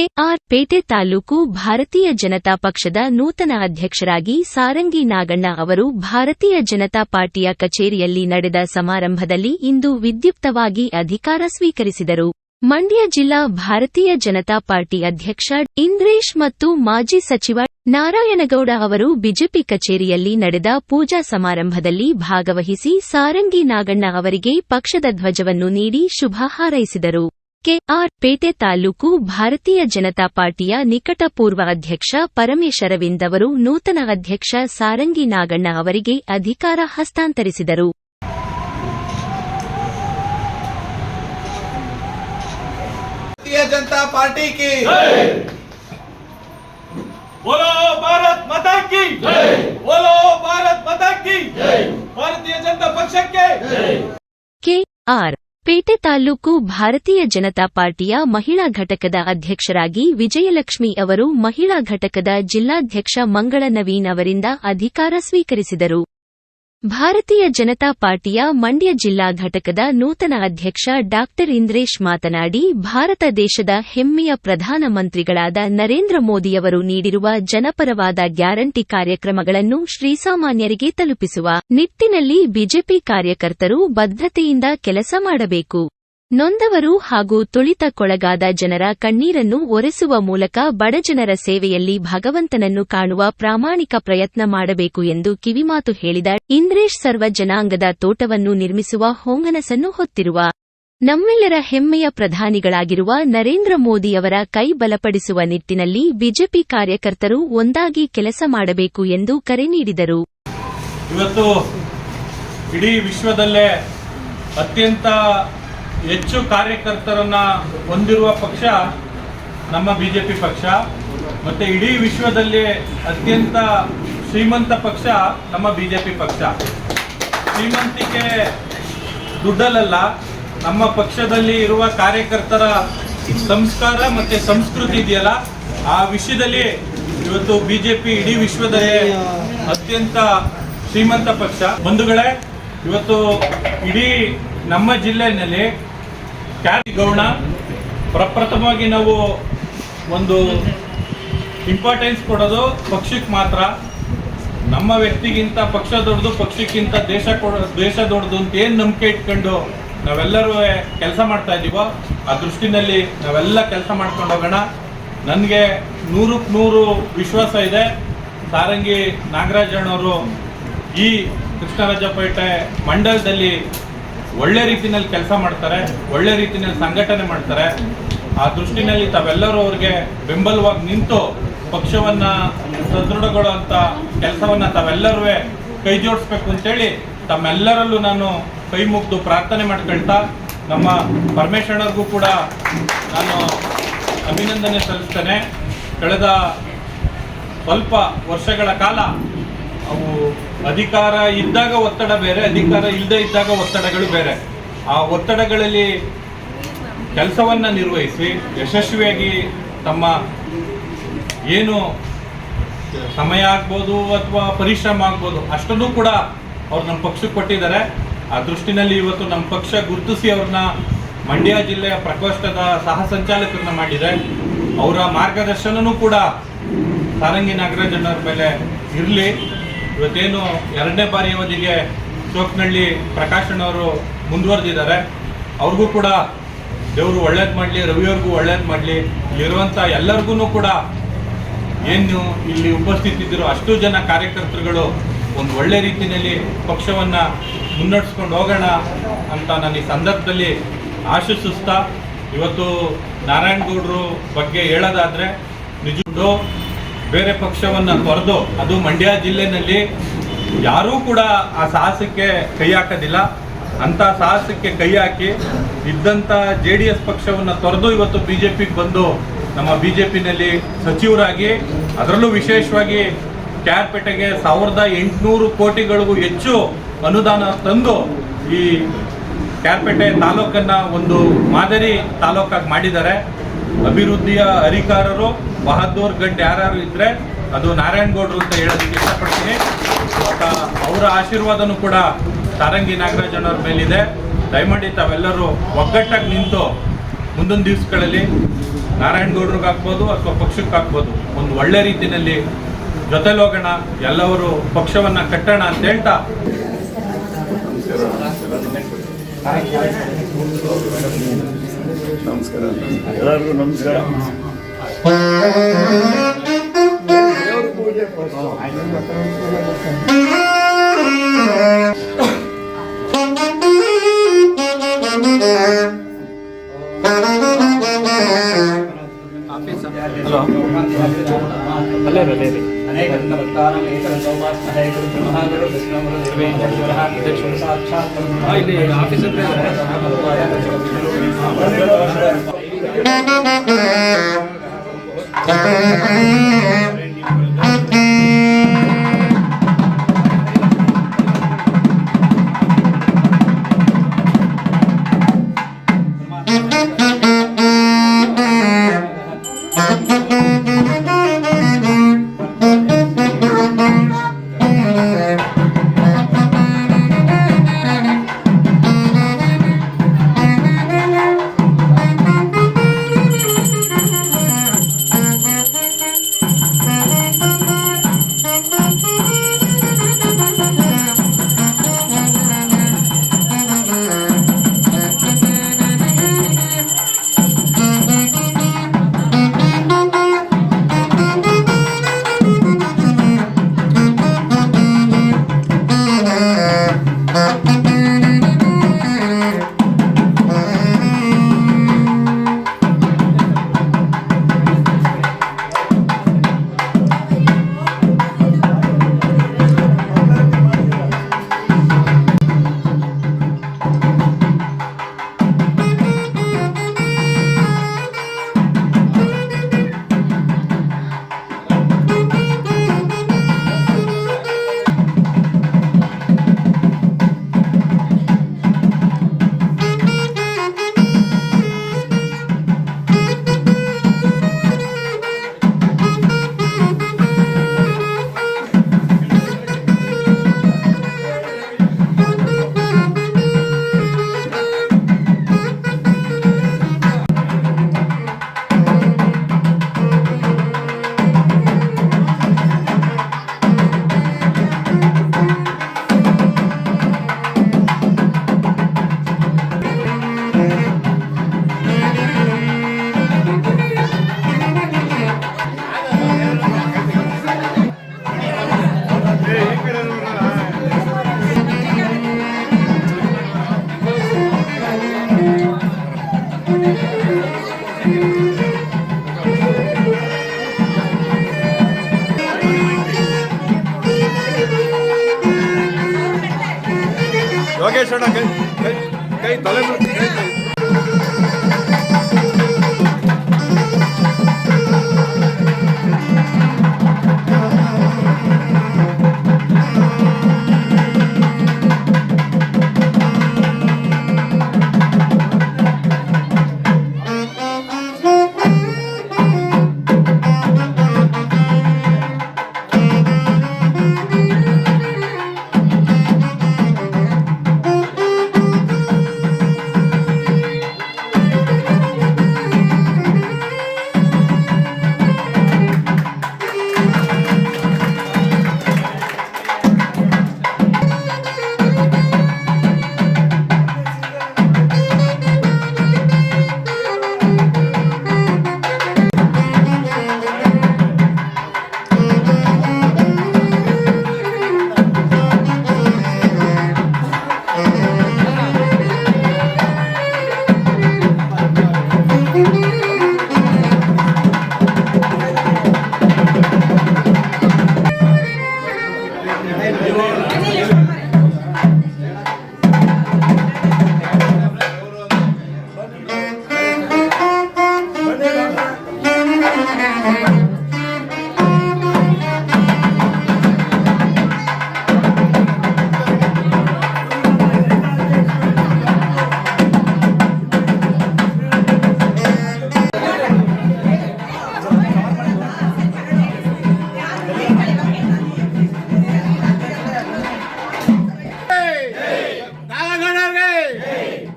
K R ಪೇಟೆ ತಾಲೂಕು ಭಾರತೀಯ ಜನತಾ ಪಕ್ಷದ ನೂತನ ಅಧ್ಯಕ್ಷರಾಗಿ ಸಾರಂಗಿ ನಾಗಣ್ಣ ಅವರು ಭಾರತೀಯ ಜನತಾ ಪಾರ್ಟಿಯ ಕಚೇರಿಯಲ್ಲಿ ನಡೆದ ಸಮಾರಂಭದಲ್ಲಿ ಇಂದು ವಿದ್ಯುಕ್ತವಾಗಿ ಅಧಿಕಾರ ಸ್ವೀಕರಿಸಿದರು. ಮಂಡ್ಯ ಜಿಲ್ಲಾ ಭಾರತೀಯ ಜನತಾ ಪಾರ್ಟಿ ಅಧ್ಯಕ್ಷ ಇಂದ್ರೇಶ್ ಮತ್ತು ಮಾಜಿ ಸಚಿವ ನಾರಾಯಣಗೌಡ ಅವರು ಬಿಜೆಪಿ ಕಚೇರಿಯಲ್ಲಿ ನಡೆದ ಪೂಜಾ ಸಮಾರಂಭದಲ್ಲಿ ಭಾಗವಹಿಸಿ ಸಾರಂಗಿ ನಾಗಣ್ಣ ಅವರಿಗೆ ಪಕ್ಷದ ಧ್ವಜವನ್ನು ನೀಡಿ ಶುಭ ಹಾರೈಸಿದರು. ಕೆಆರ್ ಪೇಟೆ ತಾಲೂಕು ಭಾರತೀಯ ಜನತಾ ಪಾರ್ಟಿಯ ನಿಕಟಪೂರ್ವ ಅಧ್ಯಕ್ಷ ಪರಮೇಶ್ ಅರವಿಂದ್ ಅವರು ನೂತನ ಅಧ್ಯಕ್ಷ ಸಾರಂಗಿ ನಾಗಣ್ಣ ಅವರಿಗೆ ಅಧಿಕಾರ ಹಸ್ತಾಂತರಿಸಿದರು. भारतीय जनता पार्टी की बोलो भारत माता की जय, बोलो भारत माता की जय, भारतीय जनता पक्ष के ಕೆಆರ್ ಪೇಟೆ ತಾಲೂಕು ಭಾರತೀಯ ಜನತಾ ಪಾರ್ಟಿಯ ಮಹಿಳಾ ಘಟಕದ ಅಧ್ಯಕ್ಷರಾಗಿ ವಿಜಯಲಕ್ಷ್ಮಿ ಅವರು ಮಹಿಳಾ ಘಟಕದ ಜಿಲ್ಲಾಧ್ಯಕ್ಷ ಮಂಗಳ ನವೀನ್ ಅವರಿಂದ ಅಧಿಕಾರ ಸ್ವೀಕರಿಸಿದರು. ಭಾರತೀಯ ಜನತಾ ಪಾರ್ಟಿಯ ಮಂಡ್ಯ ಜಿಲ್ಲಾ ಘಟಕದ ನೂತನ ಅಧ್ಯಕ್ಷ ಡಾ ಇಂದ್ರೇಶ್ ಮಾತನಾಡಿ, ಭಾರತ ದೇಶದ ಹೆಮ್ಮೆಯ ಪ್ರಧಾನಮಂತ್ರಿಗಳಾದ ನರೇಂದ್ರ ಮೋದಿಯವರು ನೀಡಿರುವ ಜನಪರವಾದ ಗ್ಯಾರಂಟಿ ಕಾರ್ಯಕ್ರಮಗಳನ್ನು ಶ್ರೀಸಾಮಾನ್ಯರಿಗೆ ತಲುಪಿಸುವ ನಿಟ್ಟಿನಲ್ಲಿ ಬಿಜೆಪಿ ಕಾರ್ಯಕರ್ತರು ಬದ್ಧತೆಯಿಂದ ಕೆಲಸ ಮಾಡಬೇಕು. ನೊಂದವರು ಹಾಗೂ ತುಳಿತಕ್ಕೊಳಗಾದ ಜನರ ಕಣ್ಣೀರನ್ನು ಒರೆಸುವ ಮೂಲಕ ಬಡಜನರ ಸೇವೆಯಲ್ಲಿ ಭಗವಂತನನ್ನು ಕಾಣುವ ಪ್ರಾಮಾಣಿಕ ಪ್ರಯತ್ನ ಮಾಡಬೇಕು ಎಂದು ಕಿವಿಮಾತು ಹೇಳಿದ ಇಂದ್ರೇಶ್ ಸರ್ವ ಜನಾಂಗದ ತೋಟವನ್ನು ನಿರ್ಮಿಸುವ ಹೊಂಗನಸನ್ನು ಹೊತ್ತಿರುವ ನಮ್ಮೆಲ್ಲರ ಹೆಮ್ಮೆಯ ಪ್ರಧಾನಿಗಳಾಗಿರುವ ನರೇಂದ್ರ ಮೋದಿಯವರ ಕೈ ಬಲಪಡಿಸುವ ನಿಟ್ಟಿನಲ್ಲಿ ಬಿಜೆಪಿ ಕಾರ್ಯಕರ್ತರು ಒಂದಾಗಿ ಕೆಲಸ ಮಾಡಬೇಕು ಎಂದು ಕರೆ ನೀಡಿದರು. ಇವತ್ತು ಇಡೀ ವಿಶ್ವದಲ್ಲೇ ಅತ್ಯಂತ ಹೆಚ್ಚು ಕಾರ್ಯಕರ್ತರನ್ನ ಹೊಂದಿರುವ ಪಕ್ಷ ನಮ್ಮ ಬಿಜೆಪಿ ಪಕ್ಷ. ಮತ್ತೆ ಇಡೀ ವಿಶ್ವದಲ್ಲಿ ಅತ್ಯಂತ ಶ್ರೀಮಂತ ಪಕ್ಷ ನಮ್ಮ ಬಿಜೆಪಿ ಪಕ್ಷ. ಶ್ರೀಮಂತಿಕೆ ದುಡ್ಡಲ್ಲ, ನಮ್ಮ ಪಕ್ಷದಲ್ಲಿ ಇರುವ ಕಾರ್ಯಕರ್ತರ ಸಂಸ್ಕಾರ ಮತ್ತೆ ಸಂಸ್ಕೃತಿ ಇದೆಯಲ್ಲ, ಆ ವಿಷಯದಲ್ಲಿ ಇವತ್ತು ಬಿಜೆಪಿ ಇಡೀ ವಿಶ್ವದಲ್ಲೇ ಅತ್ಯಂತ ಶ್ರೀಮಂತ ಪಕ್ಷ. ಬಂಧುಗಳೇ, ಇವತ್ತು ಇಡೀ ನಮ್ಮ ಜಿಲ್ಲೆಯಲ್ಲಿ ಗೌಣ ಪ್ರಪ್ರಥಮವಾಗಿ ನಾವು ಒಂದು ಇಂಪಾರ್ಟೆನ್ಸ್ ಕೊಡೋದು ಪಕ್ಷಕ್ಕೆ ಮಾತ್ರ. ನಮ್ಮ ವ್ಯಕ್ತಿಗಿಂತ ಪಕ್ಷ ದೊಡ್ಡದು, ಪಕ್ಷಕ್ಕಿಂತ ದೇಶ ದೊಡ್ಡದು ಅಂತ ಏನು ನಂಬಿಕೆ ಇಟ್ಕೊಂಡು ನಾವೆಲ್ಲರೂ ಕೆಲಸ ಮಾಡ್ತಾ ಇದ್ದೀವೋ ಆ ದೃಷ್ಟಿನಲ್ಲಿ ನಾವೆಲ್ಲ ಕೆಲಸ ಮಾಡ್ಕೊಂಡು ಹೋಗೋಣ. ನನಗೆ 100% ವಿಶ್ವಾಸ ಇದೆ, ಸಾರಂಗಿ ನಾಗರಾಜಣ್ಣವರು ಈ ಕೃಷ್ಣರಾಜಪೇಟೆ ಮಂಡಲದಲ್ಲಿ ಒಳ್ಳೆ ರೀತಿಯಲ್ಲಿ ಕೆಲಸ ಮಾಡ್ತಾರೆ, ಒಳ್ಳೆ ರೀತಿಯಲ್ಲಿ ಸಂಘಟನೆ ಮಾಡ್ತಾರೆ. ಆ ದೃಷ್ಟಿನಲ್ಲಿ ತಾವೆಲ್ಲರೂ ಅವ್ರಿಗೆ ಬೆಂಬಲವಾಗಿ ನಿಂತು ಪಕ್ಷವನ್ನ ಸದೃಢಗೊಳ್ಳುವಂತ ಕೆಲಸವನ್ನ ತಾವೆಲ್ಲರೂ ಕೈ ಜೋಡಿಸ್ಬೇಕು ಅಂತೇಳಿ ತಮ್ಮೆಲ್ಲರಲ್ಲೂ ನಾನು ಕೈ ಮುಗಿದು ಪ್ರಾರ್ಥನೆ ಮಾಡ್ಕೊಳ್ತಾ, ನಮ್ಮ ಪರಮೇಶ್ವರನಿಗೂ ಕೂಡ ನಾನು ಅಭಿನಂದನೆ ಸಲ್ಲಿಸ್ತೇನೆ. ಕಳೆದ ಸ್ವಲ್ಪ ವರ್ಷಗಳ ಕಾಲ ಅವು ಅಧಿಕಾರ ಇದ್ದಾಗ ಒತ್ತಡ ಬೇರೆ, ಅಧಿಕಾರ ಇಲ್ಲದೆ ಇದ್ದಾಗ ಒತ್ತಡಗಳು ಬೇರೆ. ಆ ಒತ್ತಡಗಳಲ್ಲಿ ಕೆಲಸವನ್ನ ನಿರ್ವಹಿಸಿ ಯಶಸ್ವಿಯಾಗಿ ತಮ್ಮ ಏನು ಸಮಯ ಆಗ್ಬೋದು ಅಥವಾ ಪರಿಶ್ರಮ ಆಗ್ಬೋದು ಅಷ್ಟನ್ನು ಕೂಡ ಅವ್ರು ನಮ್ಮ ಪಕ್ಷಕ್ಕೆ ಕೊಟ್ಟಿದ್ದಾರೆ. ಆ ದೃಷ್ಟಿನಲ್ಲಿ ಇವತ್ತು ನಮ್ಮ ಪಕ್ಷ ಗುರುತಿಸಿ ಅವ್ರನ್ನ ಮಂಡ್ಯ ಜಿಲ್ಲೆಯ ಪ್ರಕೋಷ್ಠದ ಸಹ ಸಂಚಾಲಕರನ್ನ ಮಾಡಿದೆ. ಅವರ ಮಾರ್ಗದರ್ಶನನೂ ಕೂಡ ಸಾರಂಗಿ ನಾಗರಾಜಣ್ಣವ್ರ ಮೇಲೆ ಇರಲಿ. ಇವತ್ತೇನು 2ನೇ ಬಾರಿ ಅವಧಿಗೆ ಚೋಕ್ನಳ್ಳಿ ಪ್ರಕಾಶಣ್ಣವರು ಮುಂದುವರೆದಿದ್ದಾರೆ, ಅವ್ರಿಗೂ ಕೂಡ ದೇವರು ಒಳ್ಳೇದು ಮಾಡಲಿ, ರವಿಯವ್ರಿಗೂ ಒಳ್ಳೇದು ಮಾಡಲಿ. ಇಲ್ಲಿರುವಂಥ ಎಲ್ಲರಿಗೂ ಕೂಡ ಏನು ಇಲ್ಲಿ ಉಪಸ್ಥಿತಿದ್ದರು ಅಷ್ಟು ಜನ ಕಾರ್ಯಕರ್ತರುಗಳು ಒಂದು ಒಳ್ಳೆ ರೀತಿಯಲ್ಲಿ ಪಕ್ಷವನ್ನು ಮುನ್ನಡೆಸ್ಕೊಂಡು ಹೋಗೋಣ ಅಂತ ನಾನು ಈ ಸಂದರ್ಭದಲ್ಲಿ ಆಶಿಸ್ತಾ, ಇವತ್ತು ನಾರಾಯಣಗೌಡರು ಬಗ್ಗೆ ಹೇಳೋದಾದರೆ ನಿಜಕ್ಕೂ ಬೇರೆ ಪಕ್ಷವನ್ನು ತೊರೆದು ಅದು ಮಂಡ್ಯ ಜಿಲ್ಲೆನಲ್ಲಿ ಯಾರೂ ಕೂಡ ಆ ಸಾಹಸಕ್ಕೆ ಕೈ ಹಾಕೋದಿಲ್ಲ. ಅಂಥ ಸಾಹಸಕ್ಕೆ ಕೈ ಹಾಕಿ ಇದ್ದಂಥ JDS ಪಕ್ಷವನ್ನು ತೊರೆದು ಇವತ್ತು ಬಿಜೆಪಿಗೆ ಬಂದು ನಮ್ಮ ಬಿಜೆಪಿನಲ್ಲಿ ಸಚಿವರಾಗಿ, ಅದರಲ್ಲೂ ವಿಶೇಷವಾಗಿ ಕ್ಯಾರ್ಪೇಟೆಗೆ 1800 ಕೋಟಿಗಳಿಗೂ ಹೆಚ್ಚು ಅನುದಾನ ತಂದು ಈ ಕ್ಯಾರ್ಪೇಟೆ ತಾಲೂಕನ್ನು ಒಂದು ಮಾದರಿ ತಾಲೂಕಾಗಿ ಮಾಡಿದ್ದಾರೆ. ಅಭಿವೃದ್ಧಿಯ ಅಧಿಕಾರರು ಬಹದ್ದೂರ್ ಗಂಟ್ ಯಾರು ಇದ್ರೆ ಅದು ನಾರಾಯಣಗೌಡರು ಅಂತ ಹೇಳೋದಕ್ಕೆ ಇಷ್ಟಪಡ್ತೀನಿ. ಅವರ ಆಶೀರ್ವಾದನೂ ಕೂಡ ಸಾರಂಗಿ ನಾಗರಾಜಣ್ಣವ್ರ ಮೇಲಿದೆ. ದಯಮಾಡಿ ತಾವೆಲ್ಲರೂ ಒಗ್ಗಟ್ಟಾಗಿ ನಿಂತು ಮುಂದಿನ ದಿವಸಗಳಲ್ಲಿ ನಾರಾಯಣಗೌಡ್ರಿಗೆ ಹಾಕ್ಬೋದು ಅಥವಾ ಪಕ್ಷಕ್ಕೆ ಹಾಕ್ಬೋದು, ಒಂದು ಒಳ್ಳೆ ರೀತಿಯಲ್ಲಿ ಜೊತೆಲಿ ಹೋಗೋಣ, ಎಲ್ಲವರು ಪಕ್ಷವನ್ನು ಕಟ್ಟೋಣ ಅಂತ ಹೇಳ್ತಾ ಎಲ್ಲರಿಗೂ ನಮಸ್ಕಾರ. ಯೋಗೇಶ್ ಅಣ್ಣ ಕೈ ಕೈ ಕೈ ತಲೆ ಮೇಲೆ ಕೈ.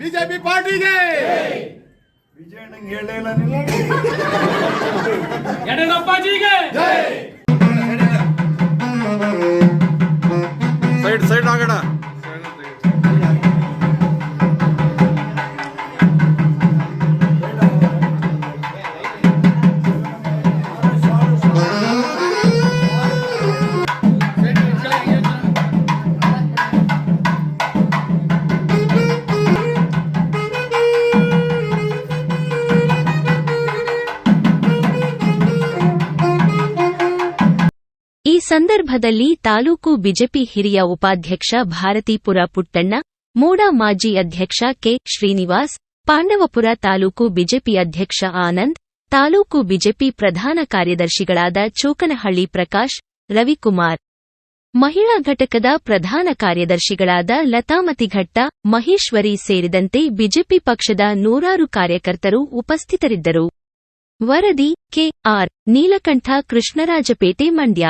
ಬಿಜೆಪಿ ಪಾರ್ಟಿಗೆ ನಂಗೆ ಹೇಳೇ ಇಲ್ಲ ನೀವು. ಯಡಿಯೂರಪ್ಪಾಜಿಗೆ ಸೈಡ್ ಆಗೋಣ. ಈ ಸಂದರ್ಭದಲ್ಲಿ ತಾಲೂಕು ಬಿಜೆಪಿ ಹಿರಿಯ ಉಪಾಧ್ಯಕ್ಷ ಭಾರತೀಪುರ ಪುಟ್ಟಣ್ಣ, ಮೂಡಾ ಮಾಜಿ ಅಧ್ಯಕ್ಷ ಕೆ. ಶ್ರೀನಿವಾಸ್, ಪಾಂಡವಪುರ ತಾಲೂಕು ಬಿಜೆಪಿ ಅಧ್ಯಕ್ಷ ಆನಂದ್, ತಾಲೂಕು ಬಿಜೆಪಿ ಪ್ರಧಾನ ಕಾರ್ಯದರ್ಶಿಗಳಾದ ಚೋಕನಹಳ್ಳಿ ಪ್ರಕಾಶ್, ರವಿಕುಮಾರ್, ಮಹಿಳಾ ಘಟಕದ ಪ್ರಧಾನ ಕಾರ್ಯದರ್ಶಿಗಳಾದ ಲತಾಮತಿಘಟ್ಟ, ಮಹೇಶ್ವರಿ ಸೇರಿದಂತೆ ಬಿಜೆಪಿ ಪಕ್ಷದ ನೂರಾರು ಕಾರ್ಯಕರ್ತರು ಉಪಸ್ಥಿತರಿದ್ದರು. ವರದಿ ಕೆ. ಆರ್. ನೀಲಕಂಠ, ಕೃಷ್ಣರಾಜಪೇಟೆ, ಮಂಡ್ಯ.